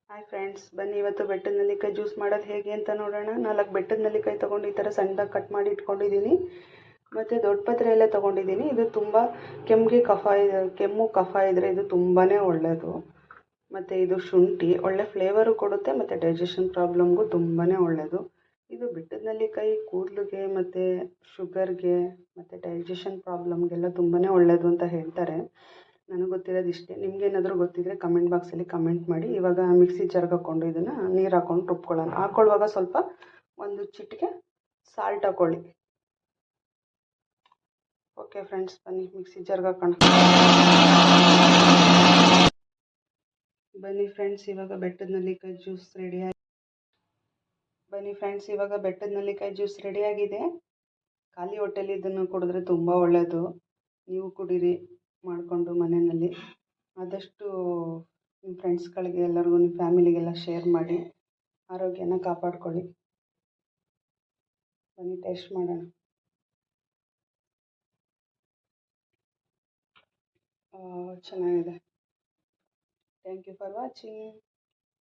Hi friends, ಬನ್ನಿ ಇವತ್ತು ಬೆಟ್ಟದ ನೆಲ್ಲಿಕಾಯಿ ಜ್ಯೂಸ್ ಮಾಡೋದು ಹೇಗೆ ಅಂತ ನೋಡೋಣ. 4 ಬೆಟ್ಟದ ನೆಲ್ಲಿಕಾಯಿ ತೊಗೊಂಡು ಈ ಥರ ಸಣ್ಣದಾಗಿ ಕಟ್ ಮಾಡಿ ಇಟ್ಕೊಂಡಿದ್ದೀನಿ. ಮತ್ತು ದೊಡ್ಡ ಪತ್ರೆ ಎಲ್ಲ ತೊಗೊಂಡಿದ್ದೀನಿ. ಇದು ತುಂಬ ಕೆಮ್ಮು ಕಫ ಇದ್ದರೆ ಇದು ತುಂಬಾ ಒಳ್ಳೆಯದು. ಮತ್ತು ಇದು ಶುಂಠಿ ಒಳ್ಳೆ ಫ್ಲೇವರು ಕೊಡುತ್ತೆ ಮತ್ತು ಡೈಜೆಷನ್ ಪ್ರಾಬ್ಲಮ್ಗೂ ತುಂಬಾ ಒಳ್ಳೆಯದು. ಇದು ಬೆಟ್ಟದ ನೆಲ್ಲಿಕಾಯಿ ಕೂದಲಿಗೆ ಮತ್ತು ಶುಗರ್ಗೆ ಮತ್ತು ಡೈಜೆಷನ್ ಪ್ರಾಬ್ಲಮ್ಗೆಲ್ಲ ತುಂಬಾ ಒಳ್ಳೆಯದು ಅಂತ ಹೇಳ್ತಾರೆ. ನನಗೆ ಗೊತ್ತಿರೋದು ಇಷ್ಟೇ. ನಿಮಗೇನಾದರೂ ಗೊತ್ತಿದ್ದರೆ ಕಮೆಂಟ್ ಬಾಕ್ಸಲ್ಲಿ ಕಮೆಂಟ್ ಮಾಡಿ. ಇವಾಗ ಮಿಕ್ಸಿ ಜಾರ್ಗೆ ಹಾಕ್ಕೊಂಡು ಇದನ್ನು ನೀರು ಹಾಕ್ಕೊಂಡು ರುಬ್ಕೊಳ್ಳೋಣ. ಹಾಕ್ಕೊಳ್ಳುವಾಗ ಸ್ವಲ್ಪ ಒಂದು ಚಿಟಿಕೆ ಸಾಲ್ಟ್ ಹಾಕ್ಕೊಳ್ಳಿ. ಓಕೆ ಫ್ರೆಂಡ್ಸ್, ಬನ್ನಿ ಮಿಕ್ಸಿ ಜಾರ್ಗೆ ಹಾಕೋಣ. ಬನ್ನಿ ಫ್ರೆಂಡ್ಸ್, ಇವಾಗ ಬೆಟ್ಟದ ನೆಲ್ಲಿಕಾಯಿ ಜ್ಯೂಸ್ ರೆಡಿಯಾಗಿದೆ. ಖಾಲಿ ಹೊಟ್ಟೆಲಿ ಇದನ್ನು ಕುಡಿದ್ರೆ ತುಂಬ ಒಳ್ಳೆಯದು. ನೀವು ಕುಡೀರಿ ಮಾಡಿಕೊಂಡು ಮನೆಯಲ್ಲಿ. ಆದಷ್ಟು ನಿಮ್ಮ ಫ್ರೆಂಡ್ಸ್ಗಳಿಗೆ ಎಲ್ಲರಿಗೂ, ನಿಮ್ಮ ಫ್ಯಾಮಿಲಿಗೆಲ್ಲ ಶೇರ್ ಮಾಡಿ. ಆರೋಗ್ಯನ ಕಾಪಾಡ್ಕೊಳ್ಳಿ. ಬನ್ನಿ ಟೇಸ್ಟ್ ಮಾಡೋಣ. ಚೆನ್ನಾಗಿದೆ. Thank you for watching.